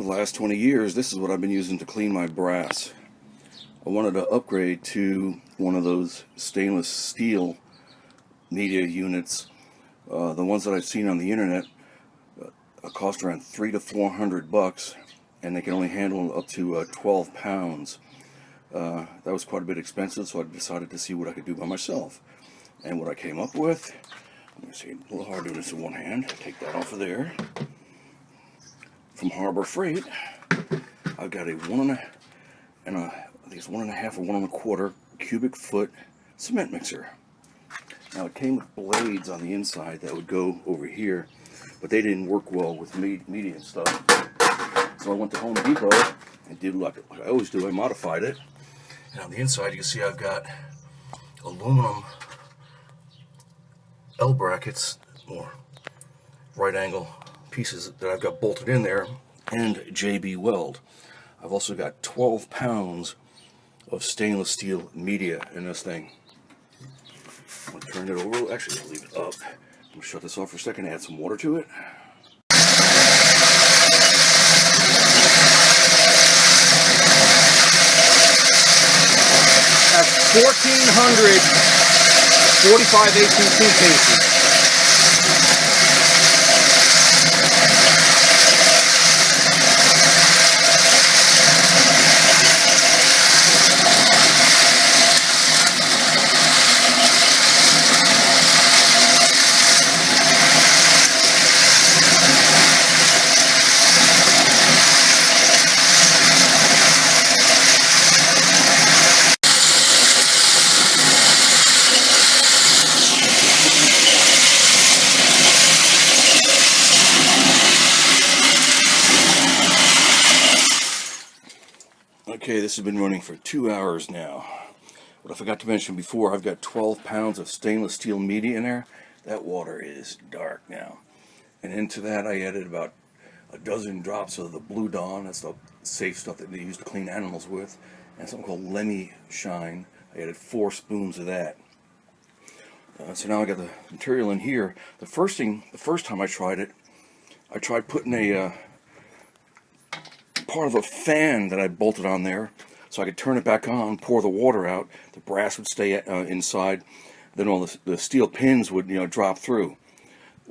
For the last 20 years, this is what I've been using to clean my brass. I wanted to upgrade to one of those stainless steel media units. The ones that I've seen on the internet cost around $300 to $400, and they can only handle up to 12 pounds. That was quite a bit expensive, so I decided to see what I could do by myself. And what I came up with, let me see, a little hard doing this in one hand. Take that off of there. From Harbor Freight, I've got a I think it's 1.5 or 1.25 cubic foot cement mixer. Now it came with blades on the inside that would go over here, but they didn't work well with media and stuff. So I went to Home Depot and did like I always do. I modified it. And on the inside, you can see I've got aluminum L brackets, or right angle pieces that I've got bolted in there, and JB weld. I've also got 12 pounds of stainless steel media in this thing. I'm going to turn it over. Actually, I'll leave it up. I'm going to shut this off for a second, add some water to it. That's 1,400 45/18 cases. Okay, this has been running for 2 hours now. What I forgot to mention before, I've got 12 pounds of stainless steel media in there. That water is dark now. And into that I added about a dozen drops of the Blue Dawn. That's the safe stuff that they use to clean animals with. And something called Lemmy Shine. I added 4 spoons of that. So now I got the material in here. The first time I tried it, I tried putting a part of a fan that I bolted on there so I could turn it back on, pour the water out, the brass would stay inside, then all the steel pins would drop through.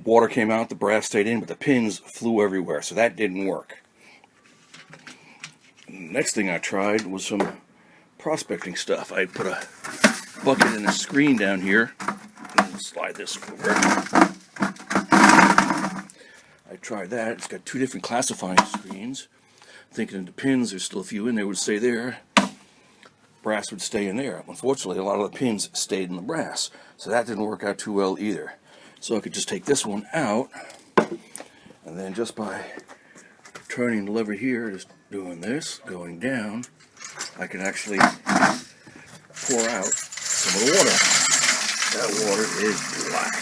Water came out, the brass stayed in, but the pins flew everywhere, so that didn't work. The next thing I tried was some prospecting stuff. I put a bucket and a screen down here. Slide this over. I tried that. It's got 2 different classifying screens. Thinking the pins, there's still a few in there, would stay there. Brass would stay in there. Unfortunately, a lot of the pins stayed in the brass, so that didn't work out too well either. So I could just take this one out, and then just by turning the lever here, just doing this, going down, I can actually pour out some of the water. That water is black.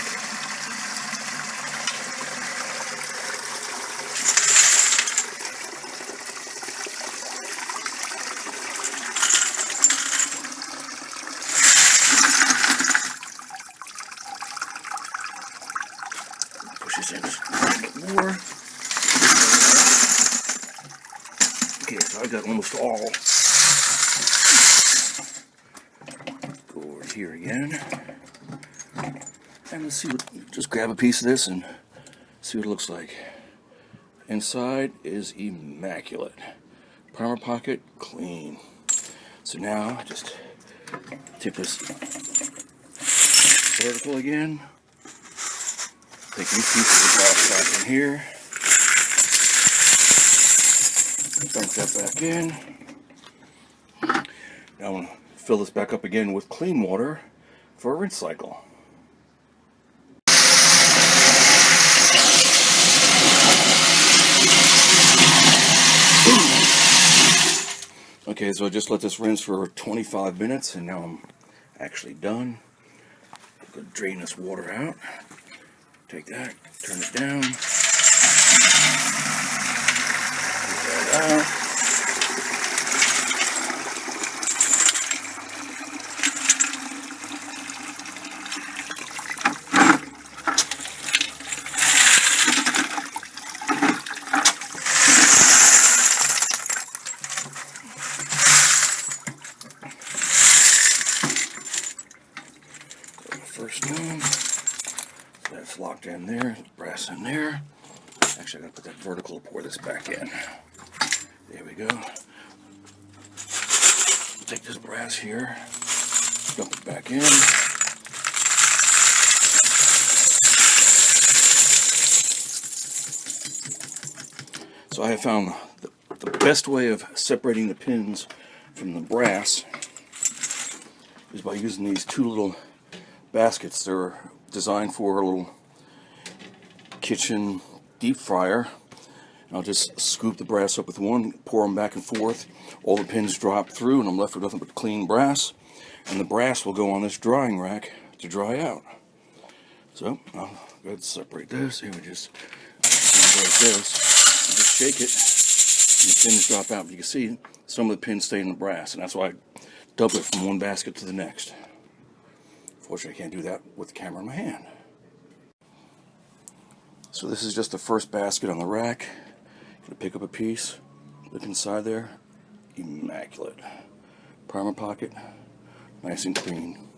More. Okay, so I got almost all. Go over here again. And let's see just grab a piece of this and see what it looks like. Inside is immaculate. Primer pocket, clean. So now I just tip this vertical again. Take these pieces of glass back in here. Dump that back in. Now I'm going to fill this back up again with clean water for a rinse cycle. Okay, so I just let this rinse for 25 minutes and now I'm actually done. I'm going to drain this water out. Take that, turn it down. Take that out. brass in there. Actually, I gotta put that vertical to pour this back in. There we go. Take this brass here, dump it back in. So I have found the best way of separating the pins from the brass is by using these two little baskets. They're designed for a little kitchen deep fryer. I'll just scoop the brass up with one, pour them back and forth. All the pins drop through, and I'm left with nothing but clean brass. And the brass will go on this drying rack to dry out. So I'll go ahead and separate this. Here we just like this. You just shake it, and the pins drop out. But you can see some of the pins stay in the brass, and that's why I dump it from one basket to the next. Fortunately, I can't do that with the camera in my hand. So this is just the first basket on the rack. Gonna pick up a piece, look inside there, immaculate. Primer pocket, nice and clean.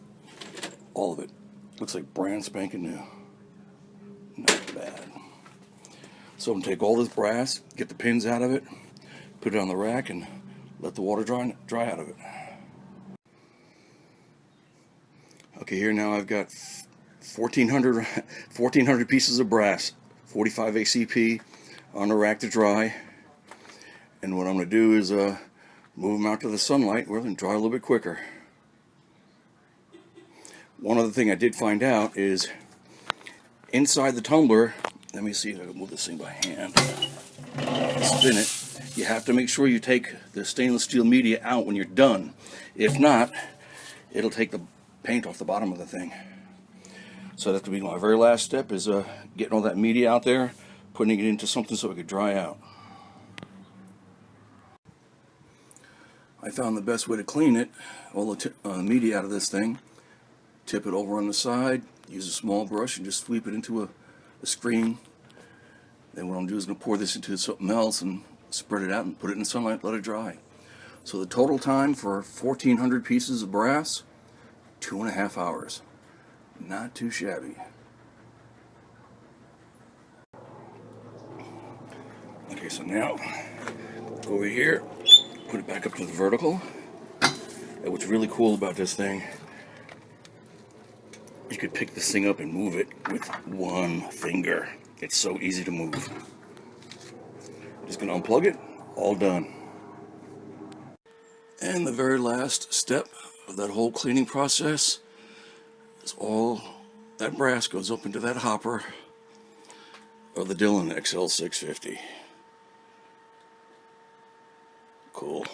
All of it looks like brand spanking new. Not bad. So I'm gonna take all this brass, get the pins out of it, put it on the rack, and let the water dry out of it. Okay, here now I've got 1,400 pieces of brass, 45 ACP on the rack to dry. And what I'm going to do is move them out to the sunlight where they can dry a little bit quicker. One other thing I did find out is inside the tumbler, let me see if I can move this thing by hand, spin it, you have to make sure you take the stainless steel media out when you're done. If not, it'll take the paint off the bottom of the thing. So that could be my very last step, is getting all that media out there, putting it into something so it could dry out. I found the best way to clean it, all the media out of this thing, tip it over on the side, use a small brush and just sweep it into a screen. Then what I'm going to do is going to pour this into something else and spread it out and put it in the sunlight, let it dry. So the total time for 1,400 pieces of brass, 2.5 hours. Not too shabby. Okay, so now go over here, put it back up to the vertical. And what's really cool about this thing, you could pick this thing up and move it with one finger. It's so easy to move. Just gonna unplug it, all done. And the very last step of that whole cleaning process is all that brass goes up into that hopper of the Dillon XL650. Cool.